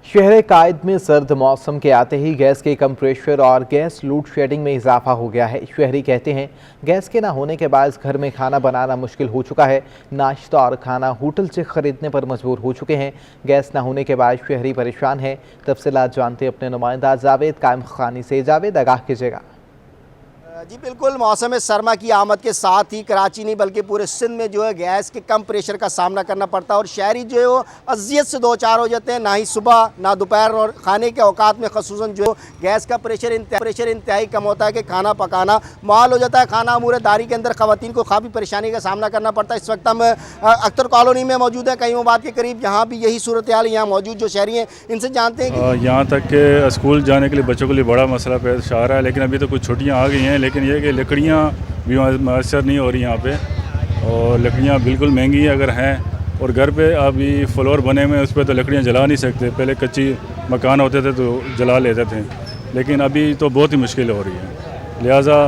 शहर कायद में सर्द मौसम के आते ही गैस के कम प्रेशर और गैस लोड शेडिंग में इजाफा हो गया है। शहरी कहते हैं गैस के ना होने के बाद घर में खाना बनाना मुश्किल हो चुका है। नाश्ता और खाना होटल से खरीदने पर मजबूर हो चुके हैं। गैस ना होने के बाद शहरी परेशान है। तफसीलात जानते अपने नुमाइंदा जावेद कायम खानी से। जावेद, आगाह कीजिएगा। जी बिल्कुल, मौसम सरमा की आमद के साथ ही कराची नहीं बल्कि पूरे सिंध में जो है गैस के कम प्रेशर का सामना करना पड़ता है और शहरी जो है वो अजियत से दो चार हो जाते हैं। ना ही सुबह ना दोपहर और खाने के औकात में खसूसन जो गैस का प्रेशर इंतहाई कम होता है कि खाना पकाना माल हो जाता है। खाना अमूरदारी के अंदर ख़वातीन को काफ़ी परेशानी का सामना करना पड़ता है। इस वक्त हम अख्तर कॉलोनी में मौजूद है, कईमाबाद के करीब। यहाँ भी यही सूरत हाल यहाँ मौजूद जो शहरी हैं इनसे जानते हैं कि यहाँ तक के स्कूल जाने के लिए बच्चों के लिए बड़ा मसला पेश आ रहा है, लेकिन अभी तो कुछ छुट्टियाँ आ गई हैं। लेकिन ये कि लकड़ियाँ भी मैसर नहीं हो रही यहाँ पे, और लकड़ियाँ बिल्कुल महंगी अगर हैं। और घर पे अभी फ्लोर बने हुए उस पर तो लकड़ियाँ जला नहीं सकते। पहले कच्ची मकान होते थे तो जला लेते थे, लेकिन अभी तो बहुत ही मुश्किल हो रही है। लिहाजा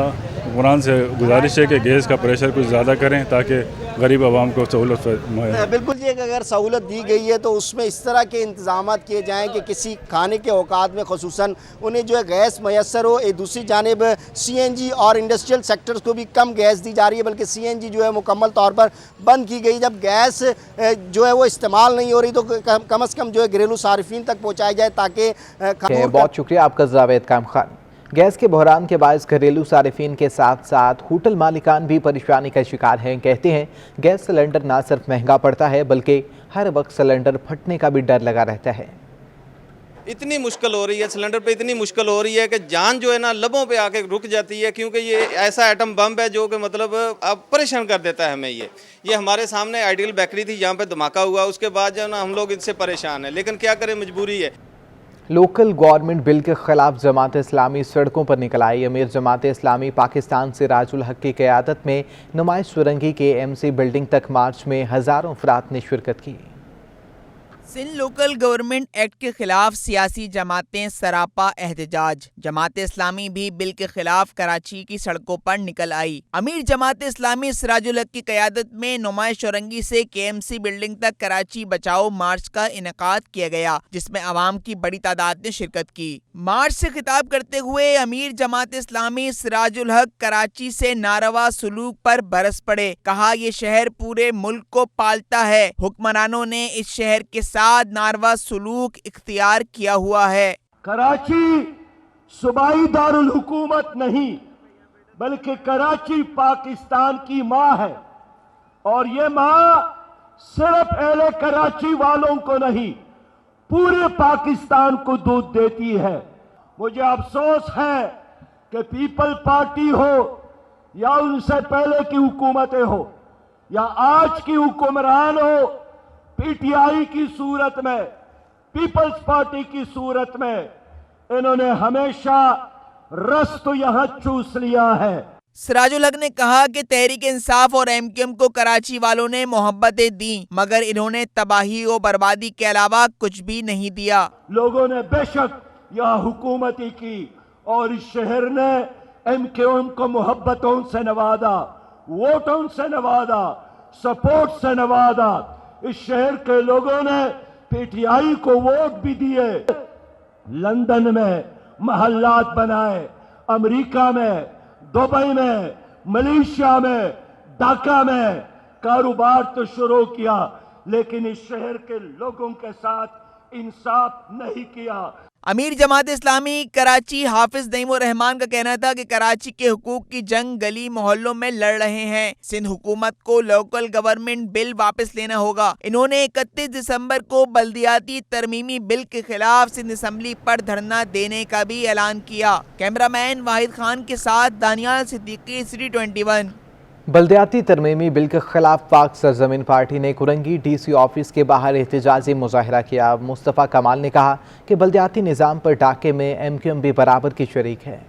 कुरान से गुजारिश है कि गैस का प्रेशर कुछ ज़्यादा करें ताकि गरीब आवाम को सहूलत मिले। बिल्कुल जी, अगर सहूलत दी गई है तो उसमें इस तरह के इंतजाम किए जाएँ कि किसी खाने के औकात में खसूसन उन्हें जो है गैस मैसर हो। एक दूसरी जानिब CNG और इंडस्ट्रियल सेक्टर्स को भी कम गैस दी जा रही है, बल्कि CNG जो है मुकम्मल तौर पर बंद की गई। जब गैस जो है वो इस्तेमाल नहीं हो रही तो कम अज़ कम जो है घरेलू सारिफीन तक पहुँचाया जाए ताकि बहुत शुक्रिया आपका जावेद कायम खान। गैस के बहरान के बायस घरेलू सारिफीन के साथ साथ होटल मालिकान भी परेशानी का शिकार हैं। कहते हैं गैस सिलेंडर ना सिर्फ महंगा पड़ता है बल्कि हर वक्त सिलेंडर फटने का भी डर लगा रहता है। इतनी मुश्किल हो रही है सिलेंडर पे, इतनी मुश्किल हो रही है कि जान जो है ना लबों पे आके रुक जाती है, क्योंकि ये ऐसा एटम बम है जो कि मतलब अब परेशान कर देता है हमें। ये हमारे सामने आइडियल बेकरी थी जहाँ पे धमाका हुआ, उसके बाद जो है ना हम लोग इससे परेशान हैं, लेकिन क्या करें, मजबूरी है। लोकल गवर्नमेंट बिल के खिलाफ जमात इस्लामी सड़कों पर निकल आई। अमीर जमात इस्लामी पाकिस्तान सिराजुल हक की क़यादत में नुमाइश सुरंगी के MC बिल्डिंग तक मार्च में हज़ारों अफराद ने शिरकत की। सिंध लोकल गवर्नमेंट एक्ट के खिलाफ सियासी जमातें सरापा एहतजाज। जमात इस्लामी भी बिल के खिलाफ कराची की सड़कों पर निकल आई। अमीर जमात इस्लामी सिराजुल हक की क़यादत में नुमाइश औरंगी से KMC बिल्डिंग तक कराची बचाओ मार्च का इनेकाद किया गया, जिसमें आवाम की बड़ी तादाद ने शिरकत की। मार्च से खिताब करते हुए अमीर जमात इस्लामी सिराजुल हक कराची से नारवा सलूक पर बरस पड़े। कहा, ये शहर पूरे मुल्क को पालता है। हुक्मरानों ने इस शहर के साथ नारवा सलूक इख्तियार किया हुआ है। कराची सूबाई दारुल हुकूमत नहीं बल्कि कराची पाकिस्तान की माँ है, और ये माँ सिर्फ अहले कराची वालों को नहीं पूरे पाकिस्तान को दूध देती है। मुझे अफसोस है कि पीपल पार्टी हो या उनसे पहले की हुकूमतें हो या आज की हुक्मरान हो, PTI की सूरत में, पीपल्स पार्टी की सूरत में इन्होंने हमेशा रस तो यहां चूस लिया है। सिराजुल हक ने कहा कि तहरीक इंसाफ और MQM को कराची वालों ने मोहब्बतें दी, मगर इन्होंने तबाही और बर्बादी के अलावा कुछ भी नहीं दिया। लोगों ने बेशक यह हुकूमती की और इस शहर ने MQM को मोहब्बतों से नवाजा, वोटों से नवाजा, सपोर्ट से नवाजा। इस शहर के लोगों ने PTI को वोट भी दिए। लंदन में महल्लात बनाए, अमेरिका में, दुबई में, मलेशिया में, ढाका में कारोबार तो शुरू किया, लेकिन इस शहर के लोगों के साथ इंसाफ नहीं किया। अमीर जमात इस्लामी कराची हाफिज नईमुर रहमान का कहना था कि कराची के हुकूक की जंग गली मोहल्लों में लड़ रहे हैं। सिंध हुकूमत को लोकल गवर्नमेंट बिल वापस लेना होगा। इन्होंने 31 दिसंबर को बल्दियाती तरमीमी बिल के खिलाफ सिंध असम्बली पर धरना देने का भी ऐलान किया। कैमरामैन वाहिद खान के साथ दानियाल सिद्दीकी, सिटी 21। बल्दियाती तरमीमी बिल के खिलाफ पाक सरजमीन पार्टी ने कुरंगी DC ऑफिस के बाहर एहतजाजी मुजाहरा किया। मुस्तफ़ा कमाल ने कहा कि बल्दियाती निज़ाम पर डाके में MQM भी बराबर की शरीक है।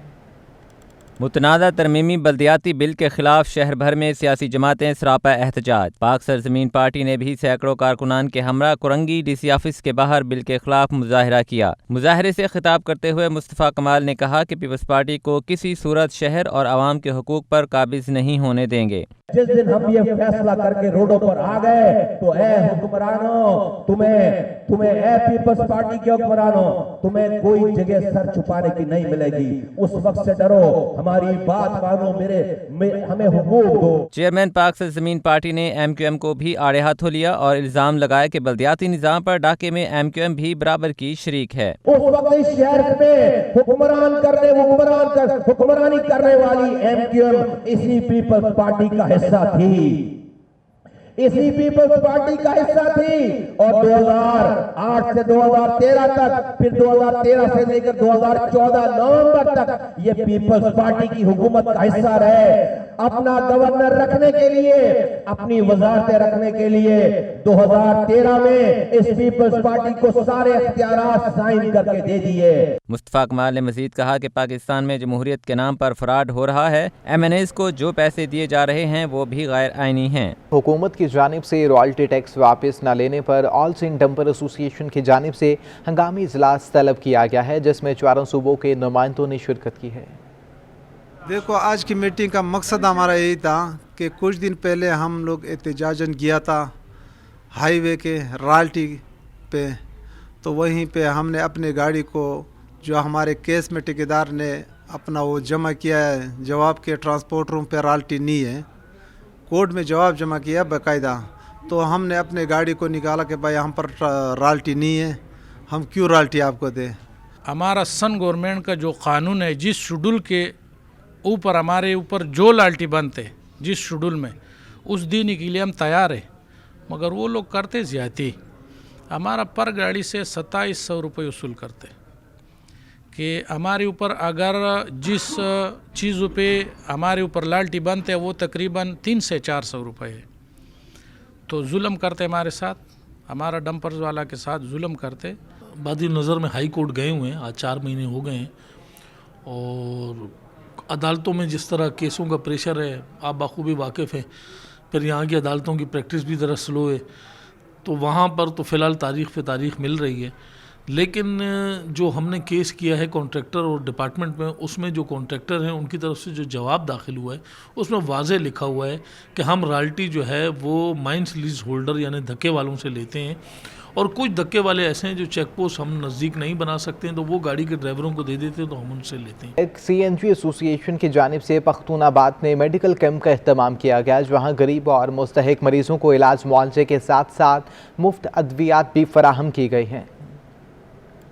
मुतनाज़ा तरमीमी बल्दियाती बिल के खिलाफ शहर भर में सियासी जमातें सरापा एहतजाज। पाक सरजमीन पार्टी ने भी सैकड़ों कारकुनान के हमरा कुरंगी डीसी ऑफिस के बाहर बिल के खिलाफ मुजाहरा किया। मुजाहरे से खिताब करते हुए मुस्तफ़ा कमाल ने कहा कि पीपल्स पार्टी को किसी सूरत शहर और आवाम के हुकूक पर काबिज नहीं होने देंगे। जिस दिन हम ये फैसला करके रोडों पर आ गए तो ए हुक्मरानों, तुम्हें ए पीपल्स पार्टी के हुक्मरानों, तुम्हें कोई जगह सर छुपाने की नहीं मिलेगी। उस वक्त से डरो, हमारी बात मानो, हमें हुकूक दो। चेयरमैन पाक सरजमीन पार्टी ने MQM को भी आड़े हाथों लिया और इल्जाम लगाया कि बल्दियाती निज़ाम पर डाके में MQM भी बराबर की शरीक है। उस वक्त इस शहर में हुक्मरानी करने वाली MQM इसी पीपल्स पार्टी का हिस्सा थी, इसी पीपल्स पार्टी का हिस्सा थी। और 2008 से 2013 तक, फिर 2013 से लेकर 2014 नवंबर तक ये पीपल्स पार्टी की हुकूमत का हिस्सा रहे। अपना गवर्नर रखने के लिए, अपनी वजारतें रखने के लिए 2013 में इस पीपल्स पार्टी को सारे इख्तियारात साइन करके दे दिए। मुस्तफ़ा कमाल ने मजीद कहा कि पाकिस्तान में जमहूरियत के नाम पर फ्रॉड हो रहा है। MNAs को जो पैसे दिए जा रहे हैं वो भी गैर आईनी हैं। हुकूमत की जानिब से रॉयल्टी टैक्स वापस न लेने पर ऑल सिंध डंपर एसोसिएशन की जानिब से हंगामी इजलास तलब किया गया है, जिसमें 4 सूबों के नुमाइंदों ने शिरकत की है। देखो, आज की मीटिंग का मकसद हमारा यही था कि कुछ दिन पहले हम लोग एहतजाजन किया था हाईवे के रॉयल्टी पे, तो वहीं पे हमने अपनी गाड़ी को, जो हमारे केस में ठेकेदार ने अपना वो जमा किया है, जवाब के ट्रांसपोर्ट रूम पे रॉयल्टी नहीं है, कोर्ट में जवाब जमा किया बाकायदा, तो हमने अपने गाड़ी को निकाला कि भाई हम पर रॉयल्टी नहीं है, हम क्यों रॉयल्टी आपको दें। हमारा सन गवर्नमेंट का जो कानून है, जिस शेड्यूल के ऊपर हमारे ऊपर जो रॉयल्टी बनते जिस शेड्यूल में, उस देने के लिए हम तैयार हैं, मगर वो लोग करते ज़्यादती। हमारा पर गाड़ी से 2700 रुपये वसूल करते कि हमारे ऊपर अगर जिस चीज़ों पे हमारे ऊपर रॉयल्टी बनते हैं वो तकरीबन 300 से 400 रुपये है, तो जुल्म करते हमारे साथ, हमारा डंपर्स वाला के साथ जुल्म करते। बादी नज़र में हाई कोर्ट गए हुए हैं, आज 4 महीने हो गए हैं, और अदालतों में जिस तरह केसों का प्रेशर है आप बाखूबी वाकिफ़ हैं। फिर यहाँ की अदालतों की प्रैक्टिस भी ज़रा स्लो है, तो वहाँ पर तो फ़िलहाल तारीख़ पे तारीख़ मिल रही है। लेकिन जो हमने केस किया है कॉन्ट्रैक्टर और डिपार्टमेंट में, उसमें जो कॉन्ट्रैक्टर हैं उनकी तरफ से जो जवाब दाखिल हुआ है उसमें वाज़े लिखा हुआ है कि हम रॉयल्टी जो है वो माइंस लीज होल्डर यानी धक्के वालों से लेते हैं, और कुछ धक्के वाले ऐसे हैं जो चेक पोस्ट हम नज़दीक नहीं बना सकते हैं तो वो गाड़ी के ड्राइवरों को दे देते हैं, तो हम उनसे लेते हैं। एक CNG एसोसिएशन की जानिब से पख्तूनाबाद में मेडिकल कैंप का अहतमाम किया गया, जहाँ गरीब और मुस्तहिक मरीजों को इलाज मुआवजे के साथ साथ मुफ्त अद्वियात भी फराहम की गई हैं।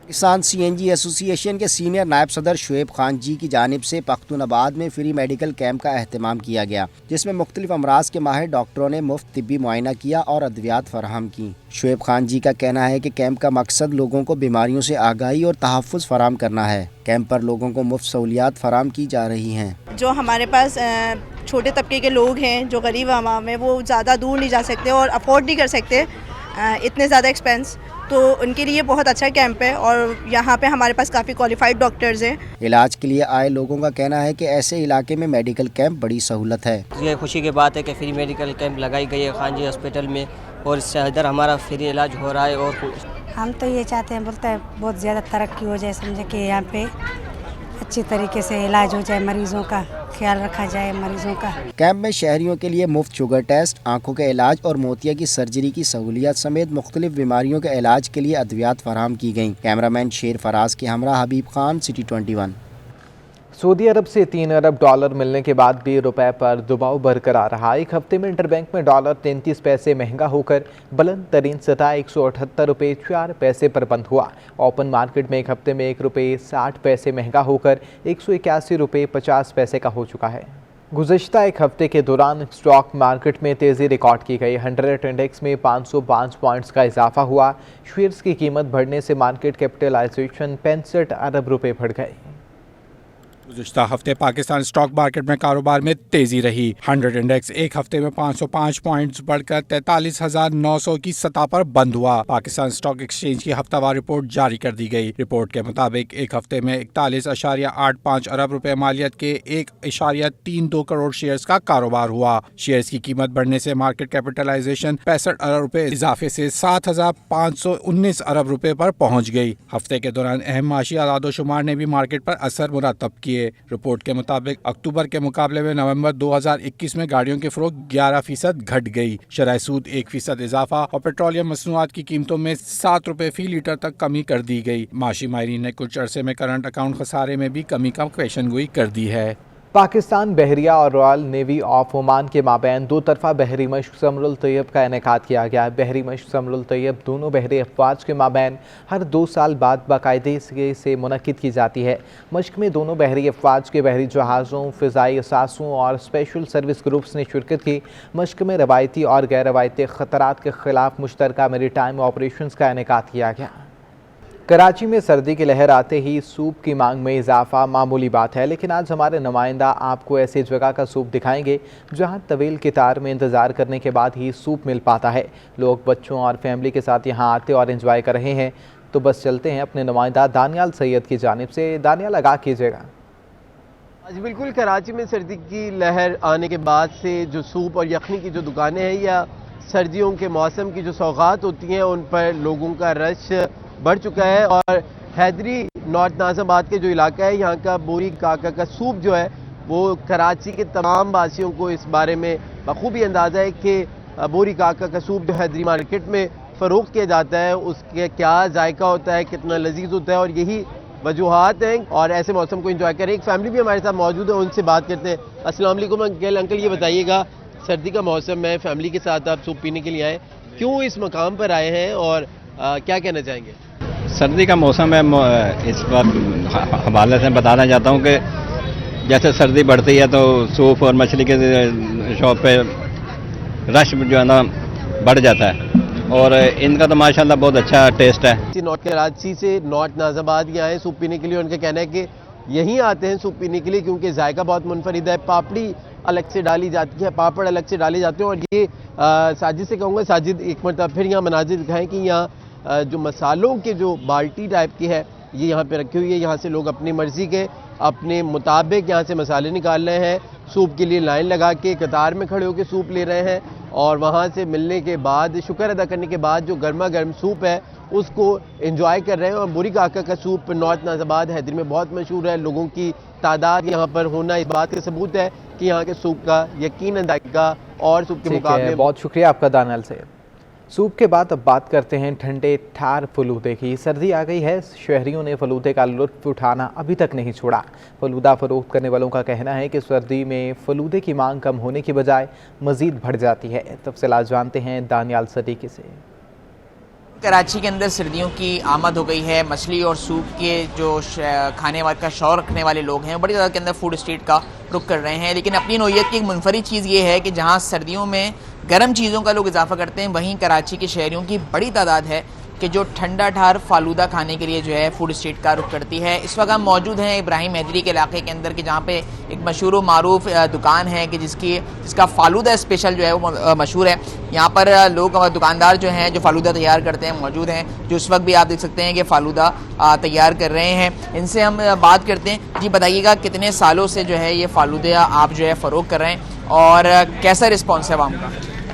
किसान CNG एसोसिएशन के सीनियर नायब सदर शुएब खान जी की जानिब से पख्तूनाबाद में फ्री मेडिकल कैंप का अहतमाम किया गया, जिसमें मुख्तलिफ अमराज के माहिर डॉक्टरों ने मुफ्त तिब्बी मुआयना किया और अद्वियात फराहम की। शुएब खान जी का कहना है कि कैंप का मकसद लोगों को बीमारियों से आगाही और तहफ़्फ़ुज़ फराहम करना है। कैंप पर लोगों को मुफ्त सहूलियात फराहम की जा रही हैं। जो हमारे पास छोटे तबके के लोग हैं, जो गरीब आवाम है, वो ज़्यादा दूर नहीं जा सकते और अफोर्ड नहीं कर सकते इतने ज़्यादा एक्सपेंस, तो उनके लिए बहुत अच्छा कैंप है और यहाँ पे हमारे पास काफ़ी क्वालिफाइड डॉक्टर्स हैं। इलाज के लिए आए लोगों का कहना है कि ऐसे इलाके में मेडिकल कैंप बड़ी सहूलत है। ये खुशी की बात है कि फ्री मेडिकल कैंप लगाई गई है खान जी हॉस्पिटल में, और इससे इधर हमारा फ्री इलाज हो रहा है। और हम तो ये चाहते हैं, बोलते हैं बहुत ज़्यादा तरक्की हो जाए, समझे कि यहाँ पे अच्छी तरीके से इलाज हो जाए, मरीजों का ख्याल रखा जाए मरीजों का। कैंप में शहरियों के लिए मुफ्त शुगर टेस्ट, आंखों के इलाज और मोतिया की सर्जरी की सहूलियत समेत मुख्तलिफ बीमारियों के इलाज के लिए अद्वियात फराहम की गईं। कैमरामैन शेर फराज के हमरा हबीब खान, सिटी 21। सऊदी अरब से $3 अरब मिलने के बाद भी रुपए पर दबाव बरकरार रहा। एक हफ्ते में इंटरबैंक में डॉलर 33 पैसे महंगा होकर बुलंद तरीन सतह $178.04 पर बंद हुआ। ओपन मार्केट में एक हफ्ते में ₹1.60 महंगा होकर $181.50 का हो चुका है। गुज़श्ता एक हफ्ते के दौरान स्टॉक मार्केट में तेज़ी रिकॉर्ड की गई। 100 इंडेक्स में 505 पॉइंट्स का इजाफा हुआ। शेयर्स की कीमत बढ़ने से मार्केट कैपिटलाइजेशन $65 अरब बढ़ गए। गुज़िश्ता हफ्ते पाकिस्तान स्टॉक मार्केट में कारोबार में तेजी रही। 100 इंडेक्स एक हफ्ते में 505 पॉइंट्स बढ़कर 43,900 की सतह पर बंद हुआ। पाकिस्तान स्टॉक एक्सचेंज की हफ्तावार रिपोर्ट जारी कर दी गई। रिपोर्ट के मुताबिक एक हफ्ते में 41.85 अरब रुपए मालियत के 1.32 करोड़ शेयर्स का कारोबार हुआ। शेयर्स की कीमत बढ़ने से मार्केट कैपिटलाइजेशन 65 अरब रुपए इजाफे से 7,519 अरब रुपए पर पहुंच गई। हफ्ते के दौरान अहम माशी आदादोशुमार ने भी मार्केट पर असर मुरतब किए। रिपोर्ट के मुताबिक अक्टूबर के मुकाबले में नवंबर 2021 में गाड़ियों की फरोख्त 11% घट गई। शरह सूद 1% इजाफा और पेट्रोलियम मसनूआत की कीमतों में 7 रुपए फी लीटर तक कमी कर दी गई। माशी माहिरीन ने कुछ अरसे में करंट अकाउंट खसारे में भी कमी का पेशनगोई कर दी है। पाकिस्तान बहरिया और रॉयल नेवी ऑफ ओमान के माबैन दो तरफा बहरी मश्क समरुल तैयब का इनेकाद किया गया। बहरी मश्क समरुल तैयब दोनों बहरी अफवाज के माबैन हर 2 साल बाद बाकायदगी से मुनक्किद की जाती है। मश्क में दोनों बहरी अफवाज के बहरी जहाज़ों, फ़िज़ाई असासों और स्पेशल सर्विस ग्रुप्स ने शिरकत की। मश्क में रवायती और गैर रवायती ख़तरात के ख़िलाफ़ मुश्तरका मेरीटाइम ऑपरेशंस का इनेकाद किया गया। कराची में सर्दी की लहर आते ही सूप की मांग में इजाफा मामूली बात है, लेकिन आज हमारे नुमाइंदा आपको ऐसी जगह का सूप दिखाएंगे जहां तवील कतार में इंतज़ार करने के बाद ही सूप मिल पाता है। लोग बच्चों और फैमिली के साथ यहां आते और एंजॉय कर रहे हैं। तो बस चलते हैं अपने नुमाइंदा दानियाल सैयद की जानिब से। दानियाल, आगाह कीजिएगा। आज बिल्कुल कराची में सर्दी की लहर आने के बाद से जो सूप और यखनी की जो दुकानें हैं या सर्दियों के मौसम की जो सौगात होती हैं उन पर लोगों का रश बढ़ चुका है। और हैदरी नॉर्थ नाज़ाबाद के जो इलाका है यहाँ का बोरी काका का सूप जो है वो कराची के तमाम वासियों को इस बारे में बखूबी अंदाज़ा है कि बोरी काका का सूप जो हैदरी मार्केट में फ़रोख्त किया जाता है उसके क्या जायका होता है, कितना लजीज होता है और यही वजूहात हैं। और ऐसे मौसम को एंजॉय करें। एक फैमिली भी हमारे साथ मौजूद है, उनसे बात करते हैं। अस्सलाम वालेकुम अंकल, ये बताइएगा सर्दी का मौसम है, फैमिली के साथ आप सूप पीने के लिए आए, क्यों इस मकाम पर आए हैं और क्या कहना चाहेंगे? सर्दी का मौसम है, इस बात हवाले से बताना चाहता हूँ कि जैसे सर्दी बढ़ती है तो सूप और मछली के शॉप पे रश जो है ना बढ़ जाता है और इनका तो माशाल्लाह बहुत अच्छा टेस्ट है। नॉर्थ कराची से नॉर्थ नाज़ाबाद ये आए सूप पीने के लिए। उनका कहना है कि यहीं आते हैं सूप पीने के लिए क्योंकि जायका बहुत मुनफरिद है। पापड़ी अलग से डाली जाती है, पापड़ अलग से डाले जाते हैं। और ये साजिद से कहूँगा, साजिद एक मरतबा फिर यहाँ मनाजिर दिखाएँ कि यहाँ जो मसालों के जो बाल्टी टाइप की है ये यहाँ पे रखी हुई है। यहाँ से लोग अपनी मर्ज़ी के अपने मुताबिक यहाँ से मसाले निकाल रहे हैं। सूप के लिए लाइन लगा के कतार में खड़े होकर सूप ले रहे हैं और वहाँ से मिलने के बाद शुक्र अदा करने के बाद जो गर्मा गर्म सूप है उसको एंजॉय कर रहे हैं। और बोरी काका का सूप नॉर्थ नाज़ाबाद हैदरी में बहुत मशहूर है। लोगों की तादाद यहाँ पर होना इस बात का सबूत है कि यहाँ के सूप का यकीनन जायका और सूप के मुकाबले। बहुत शुक्रिया आपका दानियाल सैयद। सूप के बाद अब बात करते हैं ठंडे ठार फलूदे की। सर्दी आ गई है, शहरियों ने फलूदे का लुत्फ उठाना अभी तक नहीं छोड़ा। फलूदा फरोख्त करने वालों का कहना है कि सर्दी में फलूदे की मांग कम होने की बजाय मज़ीद बढ़ जाती है। तफसीलात जानते हैं दानियाल सदीकी से। कराची के अंदर सर्दियों की आमद हो गई है। मछली और सूप के जो खाने वाले का शौक रखने वाले लोग हैं बड़ी ज़्यादा के अंदर फूड स्ट्रीट का रुख कर रहे हैं। लेकिन अपनी नौइयत की एक मुनफरिद चीज़ ये है कि जहाँ सर्दियों में गर्म चीज़ों का लोग इजाफा करते हैं, वहीं कराची के शहरियों की बड़ी तादाद है कि जो ठंडा ठार फालूदा खाने के लिए जो है फूड स्ट्रीट का रुख करती है। इस वक्त हम मौजूद हैं इब्राहिम हैदरी के इलाके के अंदर कि जहाँ पे एक मशहूर व मारूफ दुकान है कि जिसका फालूदा स्पेशल जो है वो मशहूर है। यहाँ पर लोग दुकानदार जो हैं जो फालूदा तैयार करते हैं मौजूद हैं, जो इस वक्त भी आप देख सकते हैं कि फालूदा तैयार कर रहे हैं। इनसे हम बात करते हैं। जी बताइएगा कितने सालों से जो है ये फालूदा आप जो है फ़रोख्त कर रहे हैं और कैसा रिस्पॉन्स है आवाम का?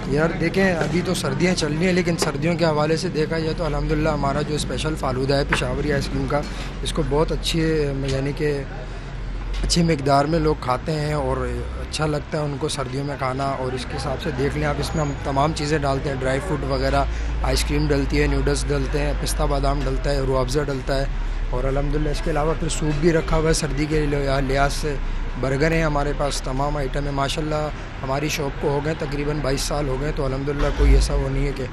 यार देखें, अभी तो सर्दियाँ चल रही हैं लेकिन सर्दियों के हवाले से देखा जाए तो अल्हम्दुलिल्लाह हमारा जो स्पेशल फालूदा है पेशावरी आइसक्रीम का, इसको बहुत अच्छी यानी कि अच्छी मिकदार में लोग खाते हैं और अच्छा लगता है उनको सर्दियों में खाना। और इसके हिसाब से देख लें आप, इसमें हम तमाम चीज़ें डालते हैं, ड्राई फ्रूट वगैरह, आइसक्रीम डलती है, नूडल्स डलते हैं, पिस्ता बादाम डलता है, रूह अफ़ज़ा डलता है और अल्हम्दुलिल्लाह इसके अलावा फिर सूप भी रखा हुआ है सर्दी के लिहाज से। बर्गर हैं हमारे पास, तमाम आइटम है माशाल्लाह। हमारी शॉप को हो गए तकरीबन 22 साल हो गए तो अल्हम्दुलिल्लाह कोई ऐसा वो नहीं है कि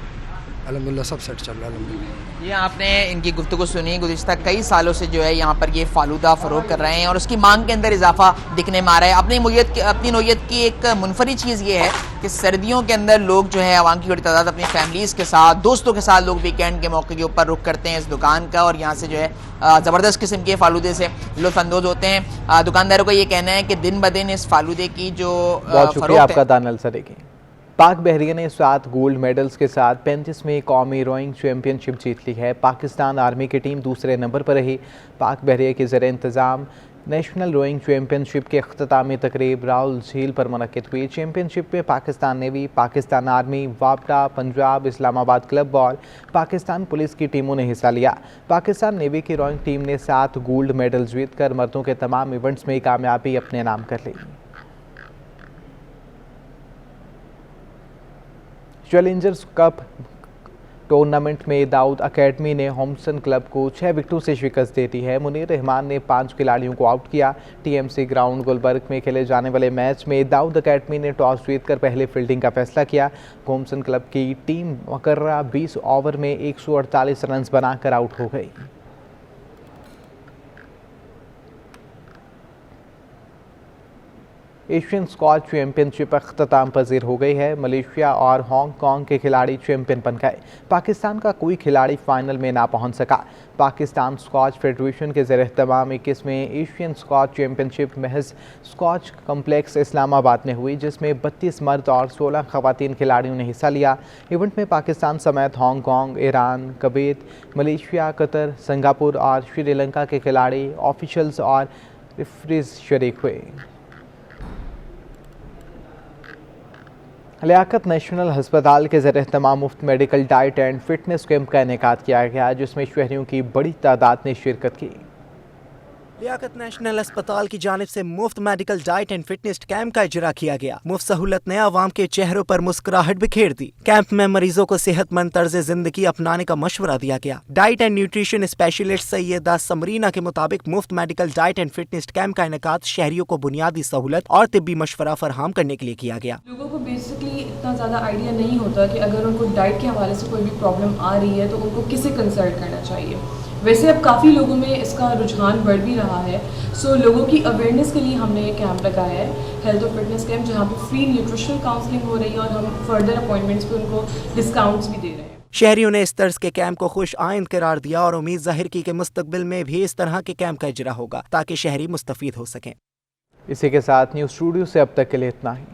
अल्हम्दुलिल्लाह सब सेट चल रहा है अल्हम्दुलिल्लाह। ये आपने इनकी गुफ्तगू सुनी, गुज़िश्ता कई सालों से जो है यहाँ पर ये फालूदा फ़रोग कर रहे हैं और उसकी मांग के अंदर इजाफा दिखने में आ रहा है। अपनी नोयत की एक मुनफरिद चीज़ ये है कि सर्दियों के अंदर लोग जो है आवाम की बड़ी तादाद अपनी फैमिलीज़ के साथ, दोस्तों के साथ लोग वीकेंड के मौके के ऊपर रुख करते हैं इस दुकान का और यहाँ से जो है ज़बरदस्त किस्म के फालूदे से लुत्फ़अंदोज़ होते हैं। दुकानदारों का ये कहना है कि दिन ब दिन इस फालूदे की जो बहुत शुक्रिया आपका दानियल सरेगी। पाक बहरिया ने 7 गोल्ड मेडल्स के साथ 35वीं कौमी रोइंग चैंपियनशिप जीत ली है। पाकिस्तान आर्मी की टीम दूसरे नंबर पर रही। पाक बहरिया के ज़र इंतज़ाम नेशनल रोइंग चैंपियनशिप के अख्तामी तकरीब राहुल झील पर मुनक़िद हुई। चैंपियनशिप में पाकिस्तान नेवी, पाकिस्तान आर्मी, वापडा, पंजाब इस्लामाबाद क्लब और पाकिस्तान पुलिस की टीमों ने हिस्सा लिया। पाकिस्तान नेवी की रोइंग टीम ने 7 गोल्ड मेडल जीत कर मर्दों के तमाम इवेंट्स में कामयाबी अपने नाम कर ली। चैलेंजर्स कप टूर्नामेंट में दाऊद अकेडमी ने होमसन क्लब को 6 विकेटों से शिकस्त दे दी है। मुनीर रहमान ने 5 खिलाड़ियों को आउट किया। टीएमसी ग्राउंड गुलबर्ग में खेले जाने वाले मैच में दाऊद अकेडमी ने टॉस जीतकर पहले फील्डिंग का फैसला किया। होमसन क्लब की टीम मुकर्ररा 20 ओवर में 148 रन बनाकर आउट हो गई। एशियन स्क्वाश चैंपियनशिप अख्ताम पजीर हो गई है। मलेशिया और हांगकांग के खिलाड़ी चैंपियन बन गए। पाकिस्तान का कोई खिलाड़ी फाइनल में ना पहुंच सका। पाकिस्तान स्क्वाश फेडरेशन के ज़रिए तमाम 21वें एशियन स्क्वाश चैंपियनशिप महज स्क्वाश कम्प्लेक्स इस्लामाबाद में हुई, जिसमें 32 मर्द और 16 खवातीन खिलाड़ियों ने हिस्सा लिया। इवेंट में पाकिस्तान समेत Hong Kong, Iran, Kuwait, Malaysia, Qatar, Singapore और श्रीलंका के खिलाड़ी, ऑफिशल्स और रेफरीज शरीक हुए। लियाकत नेशनल हस्पताल के ज़रिए तमाम मुफ्त medical diet and fitness camp का इनेकाद किया गया, जिसमें शहरियों की बड़ी तादाद ने शिरकत की। लियाकत नेशनल अस्पताल की जानिब से मुफ्त medical diet and fitness camp का इजरा किया गया। मुफ्त सहूलत ने आवाम के चेहरों पर मुस्कुराहट बिखेर दी। कैंप में मरीजों को सेहतमंद तर्ज जिंदगी अपनाने का मशवरा दिया गया। Diet and nutrition specialist Syeda Samreena के मुताबिक मुफ्त medical diet and fitness camp का इनेकाद शहरियों को बुनियादी सहूलत और तिब्बी मशवरा फराहम करने के लिए किया गया। लोगों को बेसिकली इतना ज़्यादा आइडिया नहीं होता कि अगर उनको डाइट के हवाले से कोई भी प्रॉब्लम आ रही है तो उनको किसे कंसल्ट करना चाहिए। वैसे अब काफ़ी लोगों में इसका रुझान बढ़ भी रहा है। सो लोगों की अवेयरनेस के लिए हमने एक कैंप लगाया है, हेल्थ और फिटनेस कैंप, जहाँ पे फ्री न्यूट्रिशनल काउंसलिंग हो रही है और हम फर्दर अपॉइंटमेंट्स पे उनको डिस्काउंट्स भी दे रहे हैं। शहरियों ने इस तर्ज के कैंप को खुश आइंद करार दिया और उम्मीद जाहिर की कि मुस्तकबिल में भी इस तरह के कैंप का इजरा होगा ताकि शहरी मुस्तफीद हो सकें। इसी के साथ न्यूज़ स्टूडियो से अब तक के लिए इतना ही।